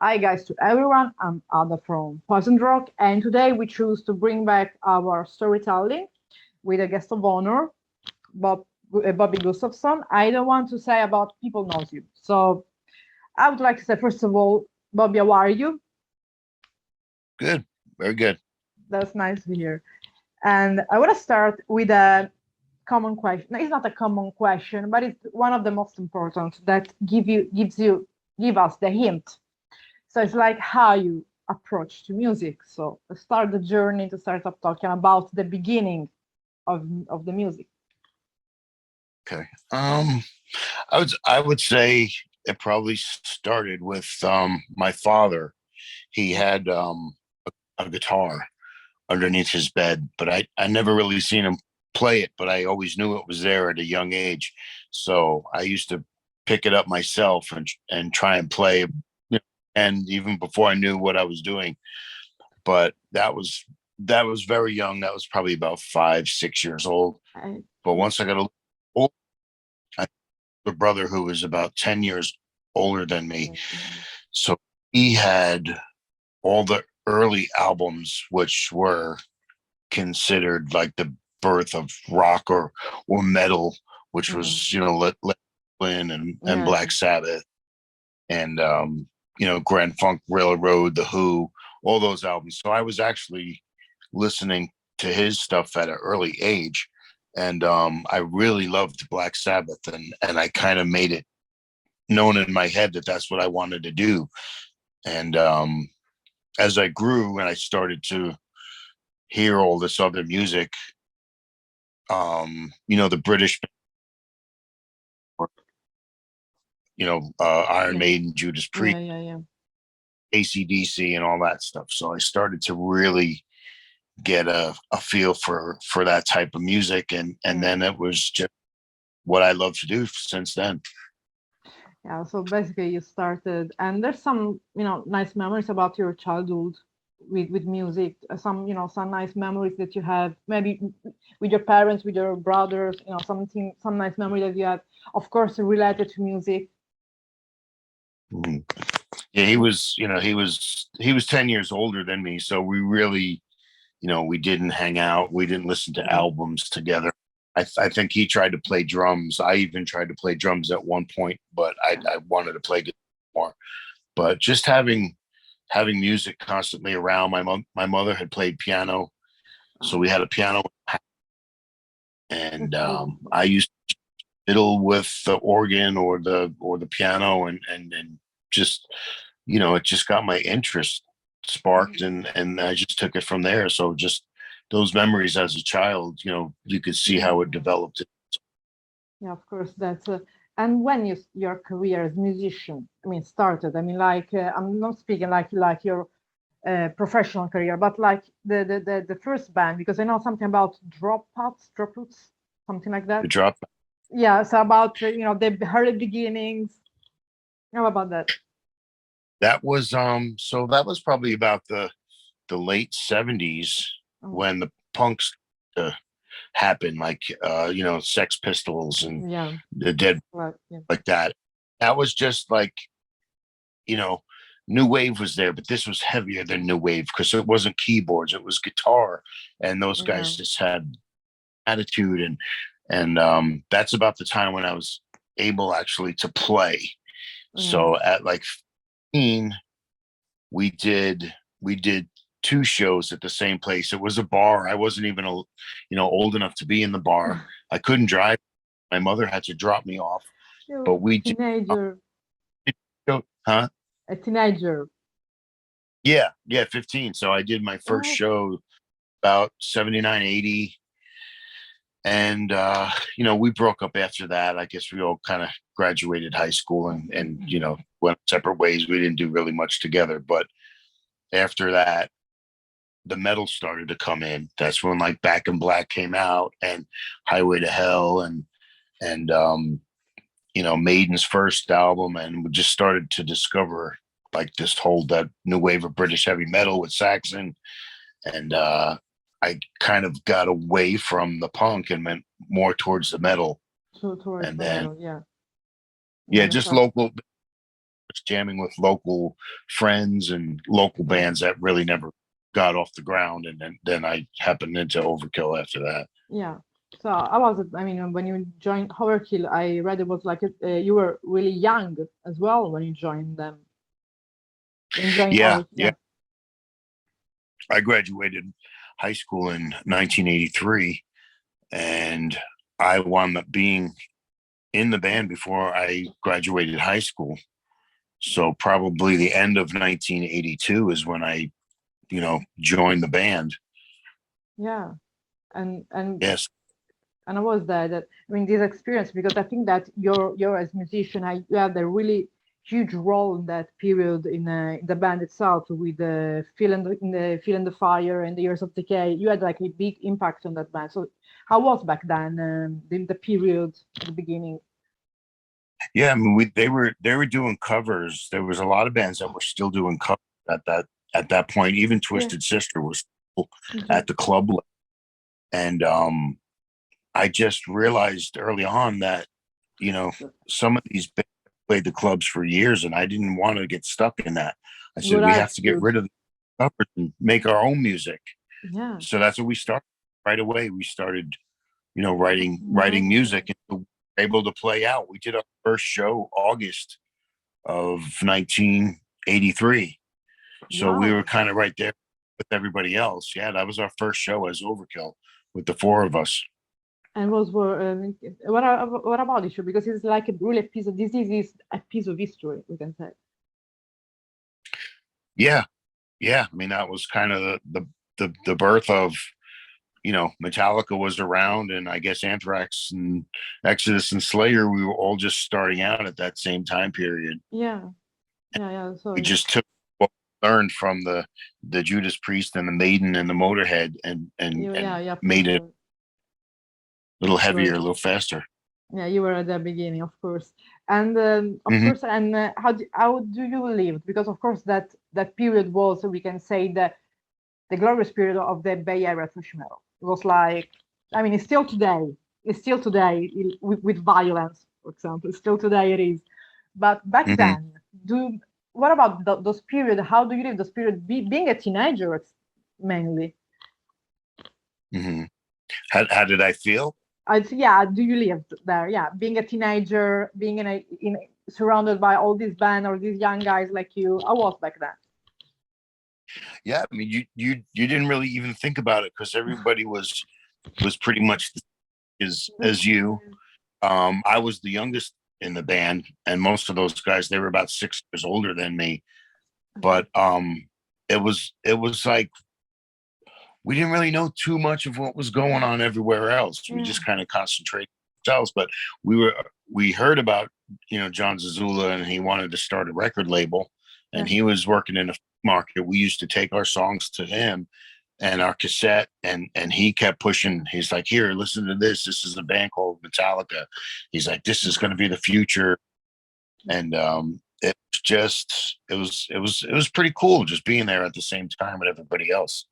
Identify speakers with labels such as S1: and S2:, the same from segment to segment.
S1: Hi guys to everyone, I'm Ada from Poison Rock, and today we choose to bring back our storytelling with a guest of honor, Bob, Bobby Gustafson. I don't want to say about people knows you. So I would like to say, first of all, Bobby, how are you?
S2: Good. Very good.
S1: That's nice to hear. And I want to start with a common question. No, it's not a common question, but it's one of the most important that give us the hint. So it's like how you approach to music. So start the journey to start up talking about the beginning of the music.
S2: Okay. I would say it probably started with my father. He had a guitar underneath his bed, but I never really seen him play it, but I always knew it was there at a young age. So I used to pick it up myself and try and play, and even before I knew what I was doing. But that was very young. That was probably about 5, 6 years old.
S1: I,
S2: But once I got a little older, I had a brother who was about 10 years older than me. So he had all the early albums, which were considered like the birth of rock or metal, which was, Led Zeppelin and
S1: yeah,
S2: Black Sabbath and, Grand Funk Railroad, The Who, all those albums. So I was actually listening to his stuff at an early age. And I really loved Black Sabbath, and I kind of made it known in my head that that's what I wanted to do. And as I grew and I started to hear all this other music, the British, Iron
S1: yeah,
S2: Maiden, Judas
S1: yeah,
S2: Priest,
S1: yeah, yeah.
S2: AC/DC, and all that stuff. So I started to really get a feel for that type of music, and
S1: Yeah.
S2: then it was just what I love to do since then.
S1: Yeah, so basically you started, and there's some, nice memories about your childhood with music. Some, some nice memories that you have, maybe with your parents, with your brothers, some nice memory that you have, of course, related to music.
S2: Mhm. Yeah, he was 10 years older than me, so we really, we didn't hang out, we didn't listen to
S1: Yeah.
S2: albums together. I think he tried to play drums. I even tried to play drums at one point, but I wanted to play guitar more. But just having music constantly around. My mother had played piano, so we
S1: Oh,
S2: had a piano,
S1: that's
S2: and
S1: beautiful.
S2: I used to fiddle with the organ or the piano, and just, it just got my interest sparked, and I just took it from there. So just those memories as a child, you could see
S1: Yeah.
S2: how it developed.
S1: Yeah, of course, that's and when your career as musician, I mean, started. I mean, like I'm not speaking like your professional career, but like the first band, because I know something about dropouts, something like
S2: The
S1: that.
S2: drop
S1: Yeah, so about the early beginnings. How about that?
S2: that was so that was probably about the late 70s
S1: Oh,
S2: when the punks uh, happened, like Sex Pistols and
S1: yeah,
S2: the Dead,
S1: well, yeah,
S2: like that. That was just like, you know, new wave was there, but this was heavier than new wave because it wasn't keyboards, it was guitar, and those
S1: yeah,
S2: guys just had attitude, and that's about the time when I was able actually to play.
S1: yeah.
S2: So at like 15, we did two shows at the same place. It was a bar. I wasn't even old enough to be in the bar. I couldn't drive. My mother had to drop me off,
S1: You
S2: but we did. Huh?
S1: a teenager.
S2: Yeah, yeah, 15. So I did my first
S1: Oh,
S2: show about 79, 80. And we broke up after that. I guess we all kind of graduated high school and went separate ways. We didn't do really much together. But after that, the metal started to come in. That's when like Back in Black came out, and Highway to Hell, and Maiden's first album, and we just started to discover like this whole that new wave of British heavy metal with Saxon. And I kind of got away from the punk and went more towards the metal.
S1: towards
S2: And
S1: the
S2: then
S1: metal. Yeah, yeah.
S2: yeah,
S1: That's
S2: just
S1: right.
S2: local was jamming with local friends and local bands that really never got off the ground. And then I happened into Overkill after that.
S1: Yeah. So I was, I mean, when you joined Overkill, I read it was like you were really young as well when you joined them.
S2: Yeah,
S1: Overkill.
S2: yeah.
S1: Yeah.
S2: I graduated high school in 1983, and I wound up being in the band before I graduated high school. So probably the end of 1982 is when I, joined the band.
S1: Yeah. And
S2: Yes.
S1: and I was there. That I mean, this experience because I think that you're as musician, you had a really huge role in that period in the band itself with the Feel and the Fire and the Years of Decay. You had like a big impact on that band. So how was back then in the period at the beginning?
S2: Yeah, I mean, they were doing covers. There was a lot of bands that were still doing covers at that point. Even
S1: Yeah.
S2: Twisted Sister was still
S1: Mhm.
S2: at the club level. And I just realized early on that some of these bands played the clubs for years, and I didn't want to get stuck in that. I said
S1: Good
S2: we have to get
S1: attitude.
S2: rid of the covers and make our own music.
S1: Yeah.
S2: So that's what we started right away. We started, writing music, and we were able to play out. We did our first show August of 1983. So we were
S1: Wow.
S2: kind of right there with everybody else. Yeah, that was our first show as Overkill with the four of us.
S1: And what about the show? Because it's like a really piece of this is a piece of history, we can say.
S2: Yeah, yeah. I mean, that was kind of the birth of Metallica was around, and I guess Anthrax and Exodus and Slayer. We were all just starting out at that same time period.
S1: Yeah, yeah.
S2: We
S1: So
S2: just took what we learned from the Judas Priest and the Maiden and the Motorhead, and
S1: yeah, for
S2: made it
S1: sure.
S2: a little
S1: You
S2: heavier,
S1: were
S2: a little faster.
S1: yeah, you were at the beginning, of course, and of
S2: Hmm.
S1: course, and how do you live? Because of course that period was we can say the glorious period of the Bay Area thrash metal. It was like I mean, it's still today. It's still today with Vio-lence, for example. It's still today it is. But back
S2: Hmm.
S1: then, do what about those period? How do you live those period? Being a teenager, mainly.
S2: Hmm. How did I feel?
S1: Yeah, do you live there? Yeah, being a teenager, being in surrounded by all these band or these young guys like you. I was back then.
S2: Yeah, I mean, you didn't really even think about it because everybody was pretty much as you. I was the youngest in the band, and most of those guys they were about 6 years older than me. But it was like we didn't really know too much of what was going on everywhere else. We
S1: Yeah,
S2: just kind of concentrated ourselves. But we heard about John Zazula, and he wanted to start a record label,
S1: yeah,
S2: and he was working in a market. We used to take our songs to him and our cassette, and he kept pushing. He's like, here, listen to this. This is a band called Metallica. He's like, this is going to be the future. And it was pretty cool just being there at the same time with everybody else.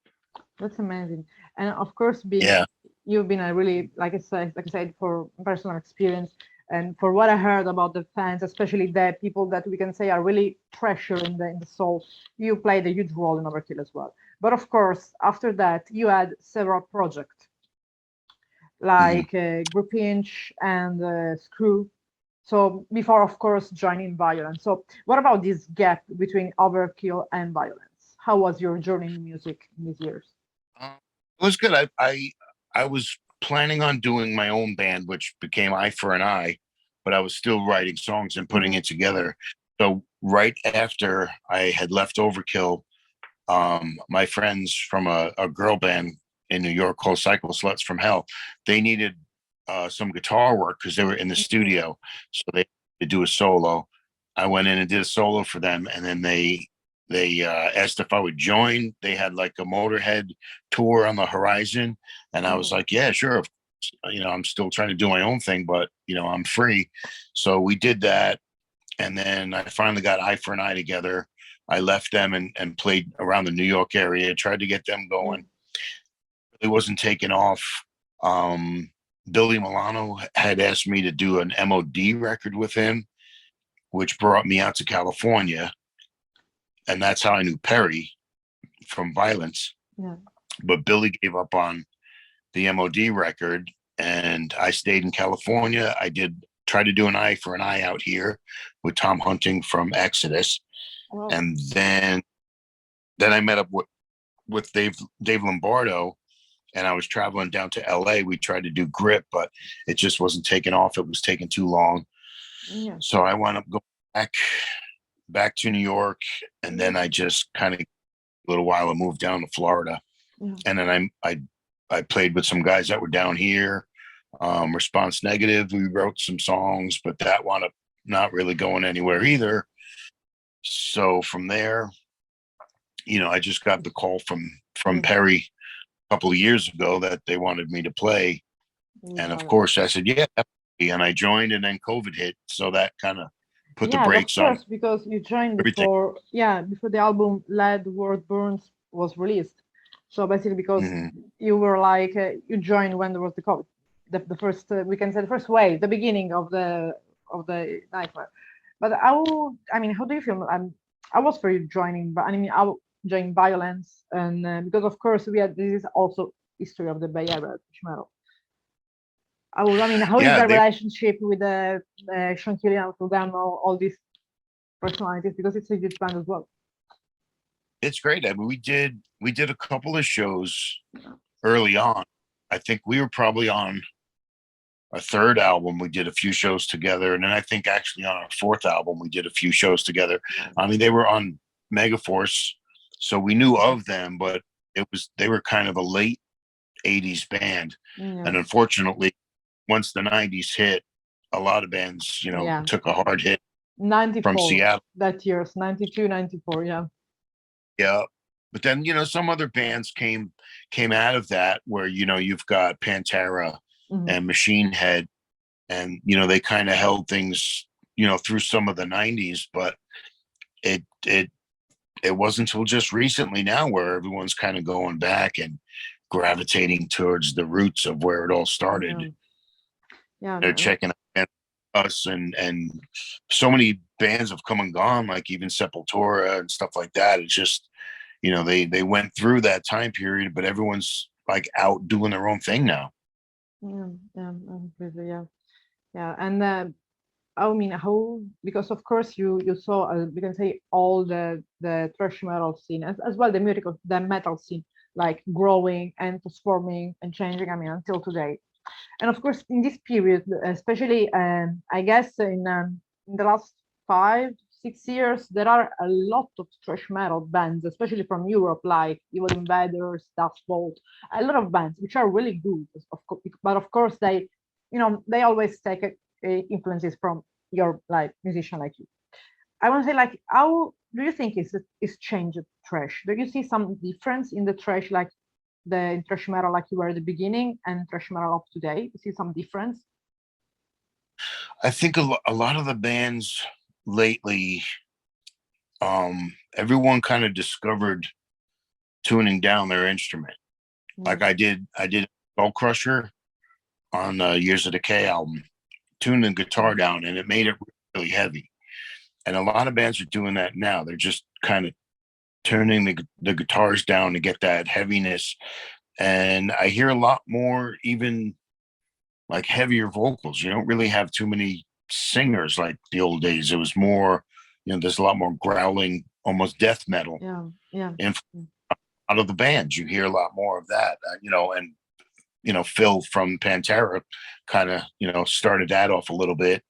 S1: that's amazing. And of course, being
S2: Yeah.
S1: you've been a really like I said, for personal experience and for what I heard about the fans, especially the people that we can say are really treasure in the soul. You played a huge role in Overkill as well. But of course, after that, you had several projects
S2: Mhm.
S1: like Group Inch and Screw. So before, of course, joining Vio-lence. So what about this gap between Overkill and Vio-lence? How was your journey in music in these years?
S2: Uh, it was good. I was planning on doing my own band, which became Eye for an Eye, but I was still writing songs and putting
S1: Mhm.
S2: it together. So right after I had left Overkill, my friends from a girl band in New York called Cycle Sluts from Hell, they needed some guitar work because they were in the studio, so they to do a solo. I went in and did a solo for them, and then they asked if I would join. They had like a Motorhead tour on the horizon, and I was
S1: Mhm.
S2: like, yeah, sure. I'm still trying to do my own thing, but I'm free. So we did that, and then I finally got Eye for an Eye together. I left them and played around the New York area, tried to get them
S1: Yeah.
S2: going. It wasn't taking off. Um, Billy Milano had asked me to do an MOD record with him, which brought me out to California, and that's how I knew Perry from Vio-lence.
S1: Yeah.
S2: But Billy gave up on the MOD record, and I stayed in California. I did try to do an Eye for an Eye out here with Tom Hunting from Exodus,
S1: Wow.
S2: and then I met up with Dave Lombardo, and I was traveling down to LA. We tried to do Grip, but it just wasn't taking off. It was taking too long.
S1: Yeah.
S2: So I wound up going back to New York, and then I just kind of a little while I moved down to Florida.
S1: Yeah.
S2: And then I played with some guys that were down here. Response Negative, we wrote some songs, but that wound up not really going anywhere either. So from there, I just got the call from Perry a couple of years ago that they wanted me to play. And of course I said, yeah. And I joined, and then COVID hit. So that kind of put the brakes on.
S1: Yes, because you joined before, before the album Lead Word Burns was released. So basically, because you were like, you joined when there was the COVID, the first, we can say the first wave, the beginning of the nightmare. But how do you feel? I was for you joining, but I mean, I joined Vio-lence, and because of course this is also history of the Bay Area metal. How is the relationship with Sean Killian, all these personalities? Because it's a huge band as well.
S2: It's great. I mean, we did a couple of shows early on. I think we were probably on our third album. We did a few shows together, and then I think actually on our fourth album we did a few shows together. I mean, they were on Megaforce, so we knew of them, but they were kind of a late '80s band, and unfortunately, once the '90s hit, a lot of bands, took a hard hit.
S1: 94
S2: from Seattle.
S1: That year's 92, 94, yeah.
S2: Yeah. But then, some other bands came out of that where, you've got Pantera and Machine Head, and, they kind of held things, through some of the '90s, but it wasn't until just recently now where everyone's kind of going back and gravitating towards the roots of where it all started.
S1: Yeah.
S2: They're checking out us, and so many bands have come and gone, like even Sepultura and stuff like that. It's just, they went through that time period, but everyone's like out doing their own thing now.
S1: Yeah. And how, because of course you saw, we can say, all the thrash metal scene as well, the metal scene, like growing and transforming and changing, until today. And of course, in this period, especially, I guess in the last 5-6 years, there are a lot of thrash metal bands, especially from Europe, like Evil Invaders, Dust Bolt, a lot of bands which are really good. But of course, they always take influences from your musician like you. I want to say, how do you think is changed thrash? Do you see some difference in the thrash, like the thrash metal like you were at the beginning and thrash metal of today? You see some difference?
S2: I think a lot of the bands lately, everyone kind of discovered tuning down their instrument. Like I did Skull Crusher on Years of Decay album, tuned the guitar down, and it made it really heavy. And a lot of bands are doing that now. They're just kind of turning the guitars down to get that heaviness. And I hear a lot more, even like heavier vocals. You don't really have too many singers like the old days. It was more, there's a lot more growling, almost death metal. And out of the bands, you hear a lot more of that, and Phil from Pantera kind of, started that off a little bit.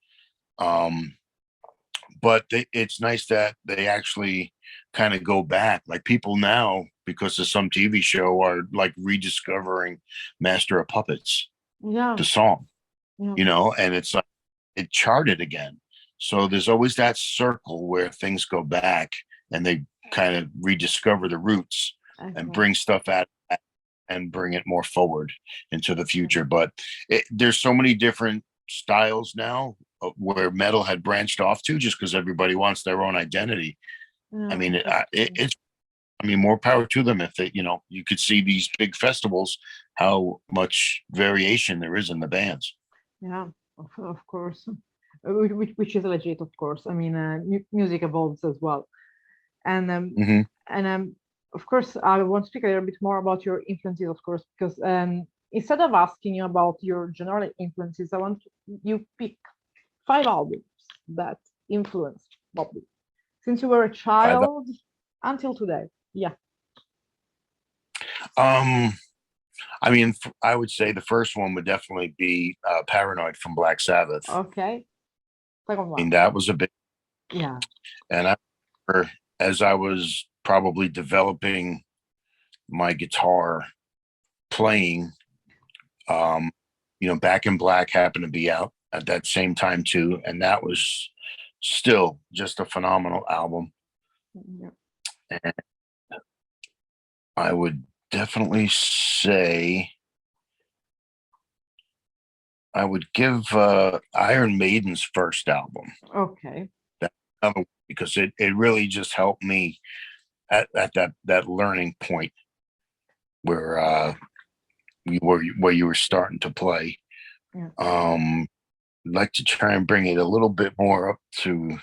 S2: But it's nice that they actually kind of go back. Like people now, because of some TV show, are like rediscovering Master of Puppets, the song, and it's like it charted again. So there's always that circle where things go back and they kind of rediscover the roots and bring stuff out and bring it more forward into the future. But there's so many different styles now where metal had branched off to, just because everybody wants their own identity. It's more power to them. If they, you could see these big festivals, how much variation there is in the bands.
S1: Yeah, of course. which is legit, of course. I mean, music evolves as well. And
S2: Hmm.
S1: of course, I want to speak a little bit more about your influences, of course, because instead of asking you about your general influences, I want you pick 5 albums that influenced Bobby since you were a
S2: Five.
S1: child until today. Yeah.
S2: Um, I mean, I would say the first one would definitely be "Paranoid" from Black Sabbath.
S1: Okay. Second
S2: I mean,
S1: one.
S2: that was a big,
S1: Yeah.
S2: and I remember as I was probably developing my guitar playing, um, Back in Black happened to be out at that same time too, and that was still just a phenomenal album.
S1: Yeah.
S2: And I would definitely say I would give Iron Maiden's first album
S1: Okay.
S2: that because it really just helped me at that learning point where where you were starting to play.
S1: Yeah.
S2: I'd like to try and bring it a little bit more up to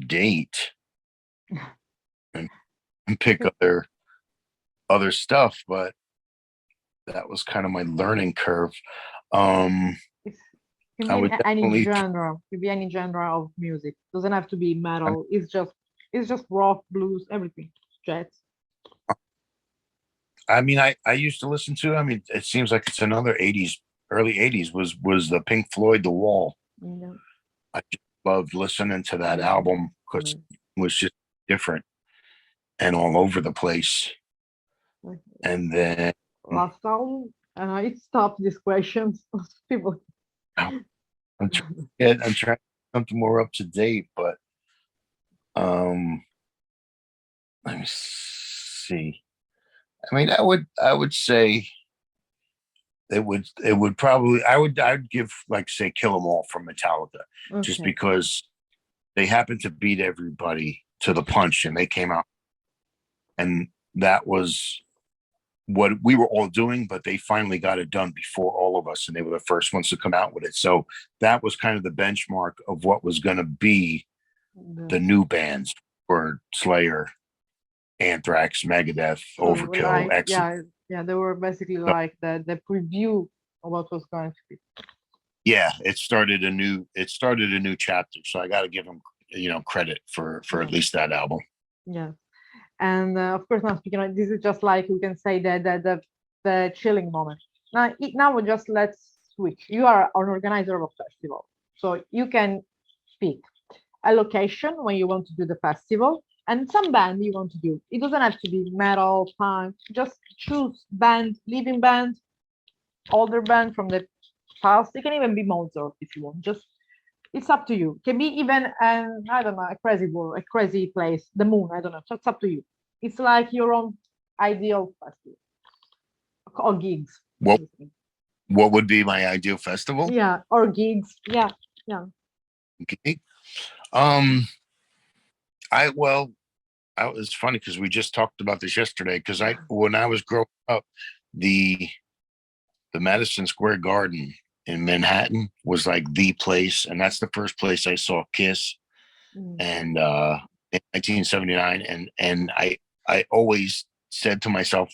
S2: date and, pick other stuff, but that was kind of my learning curve. Um,
S1: It's, can
S2: I
S1: be
S2: would
S1: any
S2: definitely.
S1: genre. Can be any genre of music. Doesn't have to be metal. It's just rock, blues, everything. Jazz.
S2: I mean, I used to listen to. I mean, it seems like it's another '80s, early '80s was the Pink Floyd, The Wall.
S1: Yeah.
S2: I just loved listening to that
S1: Mm,
S2: album because
S1: mm,
S2: it was just different and all over the place.
S1: okay.
S2: And then
S1: Last album, and I stopped these questions. People.
S2: I'm trying something more up to date, but um, let me see. I mean, I would say it would probably I'd give like say Kill 'Em All from Metallica just
S1: Okay.
S2: because they happened to beat everybody to the punch and they came out and that was what we were all doing, but they finally got it done before all of us and they were the first ones to come out with it. So that was kind of the benchmark of what was going to be the
S1: The,
S2: new bands for Slayer, Anthrax, Megadeth,
S1: so they were
S2: Overkill,
S1: like,
S2: Exit.
S1: yeah, they were basically like the preview of what was going to be.
S2: Yeah, it started a new chapter. So I got to give them credit for at
S1: Yeah.
S2: least that album.
S1: Yeah. And of course, now speaking of this is just like we can say that the chilling moment. Now we just let's switch. You are an organizer of a festival, so you can pick a location when you want to do the festival and some band you want to do. It doesn't have to be metal, punk. Just choose band, living band, older band from the past. It can even be Mozart if you want. Just it's up to you. Can be even an I don't know a crazy world, a crazy place, the moon. I don't know. So it's up to you. It's like your own ideal festival or gigs.
S2: What what would be my ideal festival?
S1: Yeah, or gigs. Yeah, yeah.
S2: Okay. Um, it's funny because we just talked about this yesterday. Because when I was growing up, the the Madison Square Garden in Manhattan was like the place, and that's the first place I saw Kiss,
S1: Mm,
S2: and in 1979, and I always said to myself,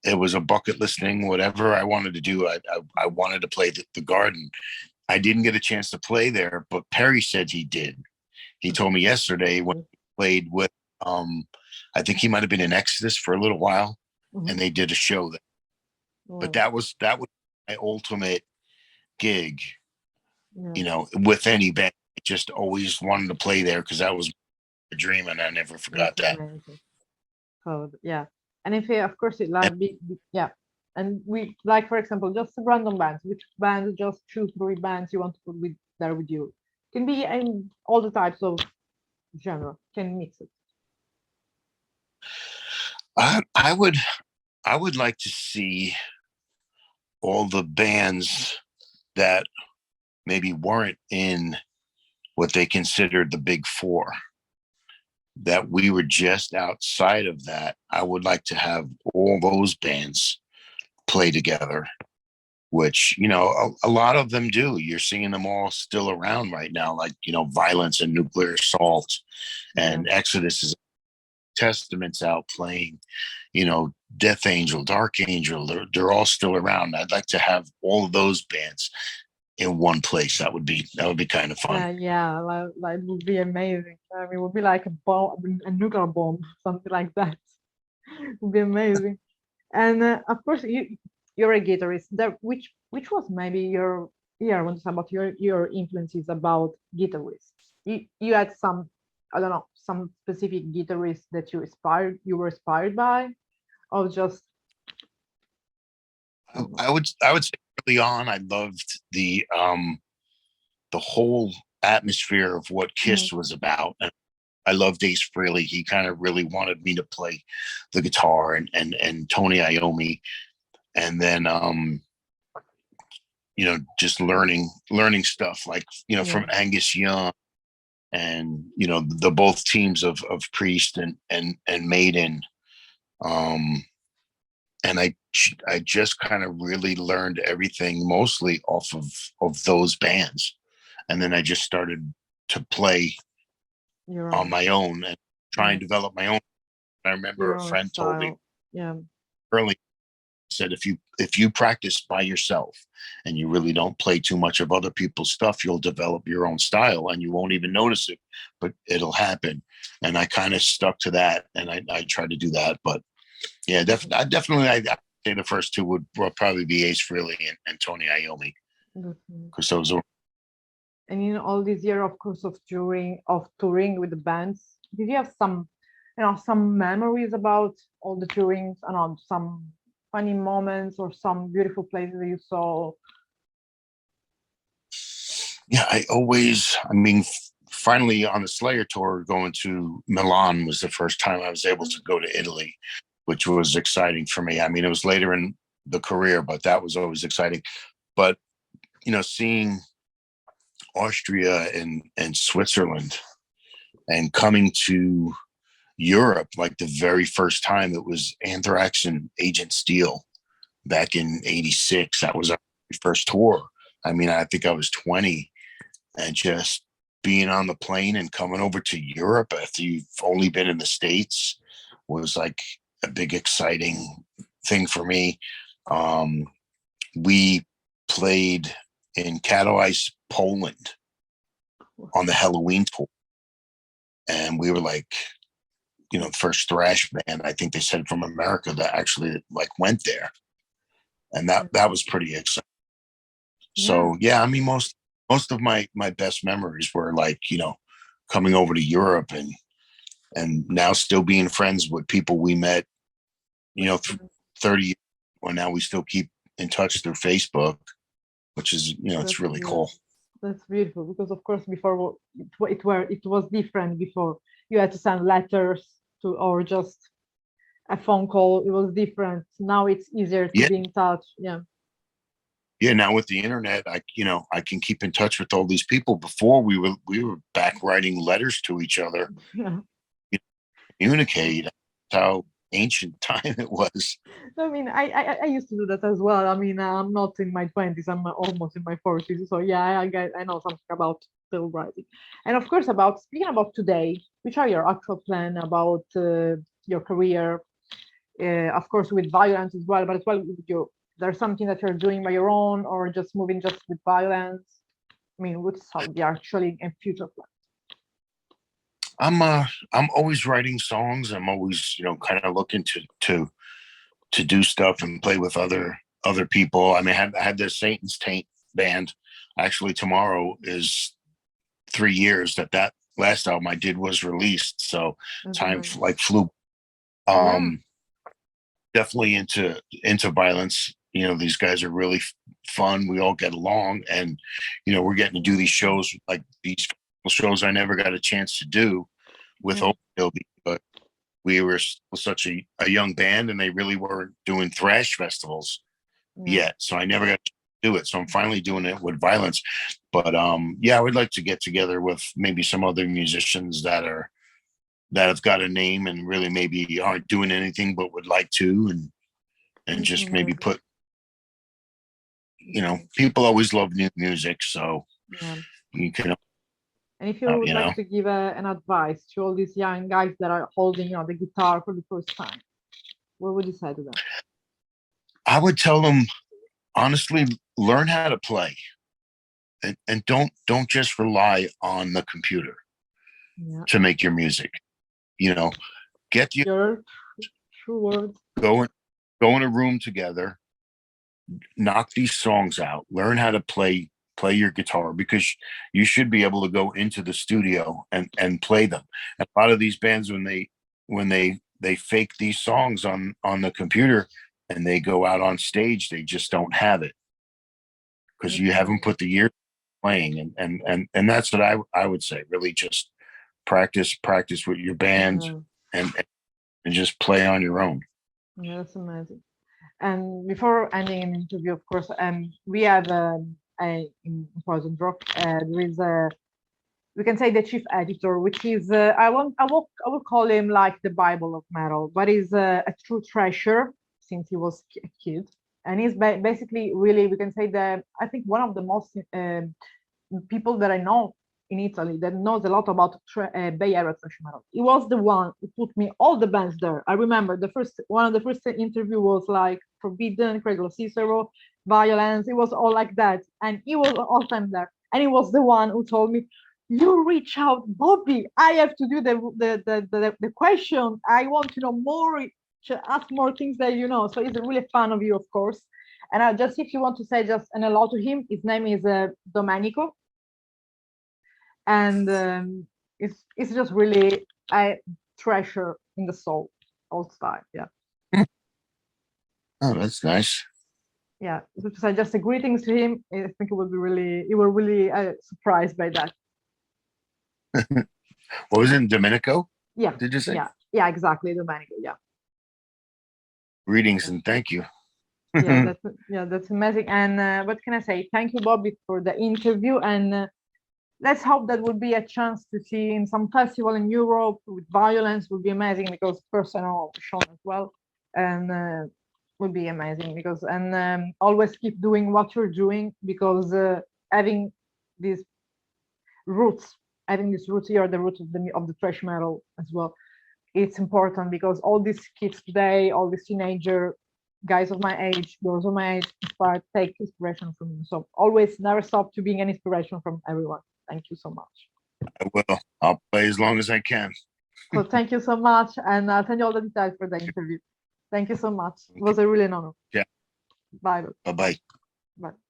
S2: it was a bucket list thing. Whatever I wanted to do, I wanted to play the Garden. I didn't get a chance to play there, but Perry said he did. He told me yesterday when
S1: mm,
S2: he played with, um, I think he might have been in Exodus for a little while, and
S1: mhm,
S2: they did a show there. But
S1: mm,
S2: that was my ultimate gig,
S1: yeah,
S2: with any band. I just always wanted to play there because that was a dream, and I never
S1: that's
S2: forgot that.
S1: amazing. So yeah, and if of course it like yeah, and we like for example just random bands. Which bands? Just 2, 3 bands you want to put with there with you. Can be in all the types of genre. Can mix it.
S2: I would like to see all the bands that maybe weren't in what they considered the big four, that we were just outside of that. I would like to have all those bands play together which, you know, a lot of them do. You're seeing them all still around right now, like, you know, Vio-lence and Nuclear Assault
S1: Yeah.
S2: and Exodus is Testaments out playing, you know, Death Angel, Dark Angel. They're all still around. I'd like to have all of those bands in one place. That would be kind of fun.
S1: Yeah, like would be amazing. I mean, it would be like a bomb, a nuclear bomb, something like that. Would be amazing. And of course, you're a guitarist. Which was maybe your I want to say about your influences about guitarists. You had some, I don't know, some specific guitarists that you were inspired by, or just I don't know.
S2: I would say early on, I loved the whole atmosphere of what
S1: Mhm.
S2: Kiss was about. And I loved Ace Frehley. He kind of really wanted me to play the guitar, and Tony Iommi. And then you know, just learning stuff like, you know,
S1: Yeah,
S2: from Angus Young, and, you know, the both teams of Priest and Maiden. Um and I just kind of really learned everything mostly off of those bands. And then I just started to play
S1: your
S2: on
S1: own.
S2: my own and try and
S1: Yes,
S2: develop my own. I remember
S1: your
S2: a
S1: own
S2: friend told me
S1: style. Yeah.
S2: early, said, if you practice by yourself and you really don't play too much of other people's stuff, you'll develop your own style and you won't even notice it, but it'll happen. And I kind of stuck to that, and I tried to do that. But yeah, I'd say the first two would probably be Ace Frehley and Tony Iommi,
S1: Mhm.
S2: because those are.
S1: And in all this year, of course, of touring with the bands, did you have some, some memories about all the tourings, and some funny moments or some beautiful places that you saw?
S2: Yeah, I mean, finally on the Slayer tour, going to Milan was the first time I was able to go to Italy, which was exciting for me. I mean, it was later in the career, but that was always exciting. But, you know, seeing Austria and Switzerland and coming to Europe, like the very first time, it was Anthrax and Agent Steel back in '86. That was our first tour. I mean, I think I was 20, and just being on the plane and coming over to Europe after you've only been in the States was like a big, exciting thing for me. Um, we played in Katowice, Poland on the Halloween tour. And we were like, you know, first thrash band, I think they said, from America that actually like went there. And that was pretty exciting.
S1: Yeah,
S2: So yeah, I mean, most of my best memories were like, you know, coming over to Europe, and now still being friends with people we met, you know, 30 years, or now we still keep in touch through Facebook, which is, you know, it's
S1: that's
S2: really cool.
S1: that's beautiful, because of course before it was different. Before you had to send letters to, or just a phone call. It was different. Now it's easier to
S2: Yeah.
S1: be in touch. Yeah.
S2: Yeah. Now with the internet, I can keep in touch with all these people. Before we were back writing letters to each other,
S1: Yeah.
S2: you know, communicate. How ancient time it was.
S1: I mean, I used to do that as well. I mean, I'm not in my 20s. I'm almost in my 40s. So yeah, I know something about still writing. And of course, about speaking about today, which are your actual plan about your career? Of course, with Vio-lence as well, but as well with your. There's something that you're doing by your own, or just moving just with Vio-lence. I mean, what's the actually and future plan?
S2: I'm always writing songs. I'm always, you know, kind of looking to do stuff and play with other people. I mean, I had the Satan's Taint band. Actually, tomorrow is 3 years that last album I did was released. So
S1: That's
S2: time
S1: amazing.
S2: like flew.
S1: Yeah.
S2: Um, Definitely into Vio-lence. You know, these guys are really fun. We all get along, and, you know, we're getting to do these shows, like these shows I never got a chance to do with
S1: Yeah.
S2: Overkill, because we were such a young band, and they really weren't doing thrash festivals
S1: Yeah.
S2: yet. So I never got to do it. So I'm finally doing it with Vio-lence. But yeah, I would like to get together with maybe some other musicians that have got a name and really maybe aren't doing anything but would like to, and
S1: That's
S2: just maybe
S1: amazing.
S2: people always love new music, so
S1: Yeah.
S2: you can,
S1: And if you would
S2: you
S1: like
S2: know,
S1: to give an advice to all these young guys that are holding, the guitar for the first time, what would you say to them?
S2: I would tell them honestly, learn how to play, and don't just rely on the computer
S1: Yeah.
S2: to make your music. Get you
S1: Your true words.
S2: go in, go in a room together, knock these songs out, learn how to play your guitar, because you should be able to go into the studio and play them. A lot of these bands, when they fake these songs on the computer and they go out on stage, they just don't have it because you haven't put the year playing. And that's what I would say. Really, just practice with your band,
S1: Yeah.
S2: and just play on your own.
S1: Yeah, that's amazing. And before ending an interview, of course, we have in Poison Rock, there is we can say the chief editor, which is I will call him like the Bible of metal, but he's a true treasure since he was a kid, and he's basically really, we can say, that I think one of the most people that I know in Italy that knows a lot about Bay Area thrash metal. He was the one who put me all the bands there. I remember one of the first interview was like Forbidden, Cradle Cicero, Vio-lence. It was all like that, and he was all time there. And he was the one who told me, "You reach out, Bobby. I have to do the question. I want to know more. To ask more things that you know." So he's a really fan of you, of course. And just if you want to say just an hello to him, his name is Domenico, and it's just really a treasure in the soul, old style. Yeah,
S2: Oh, that's nice.
S1: yeah. So to say just a greetings to him, I think you were really surprised by that.
S2: What was it, Domenico?
S1: Yeah,
S2: Did you say?
S1: yeah, exactly, Domenico. Yeah.
S2: Greetings and thank you.
S1: That's amazing. And what can I say? Thank you, Bobby, for the interview, and let's hope that will be a chance to see in some festival in Europe with Vio-lence. Would be amazing, because personal Sean as well, and would be amazing because, and always keep doing what you're doing, because having these roots, here, the roots of the thrash metal as well. It's important because all these kids today, all these teenager guys of my age, girls of my age, take inspiration from you. So always never stop to being an inspiration from everyone. Thank you so much.
S2: I will. I'll play as long as I can.
S1: So thank you so much, and I'll send you all the details for the interview. Thank you so much. It was a really an honor.
S2: Yeah.
S1: Bye.
S2: Bye-bye.
S1: Bye.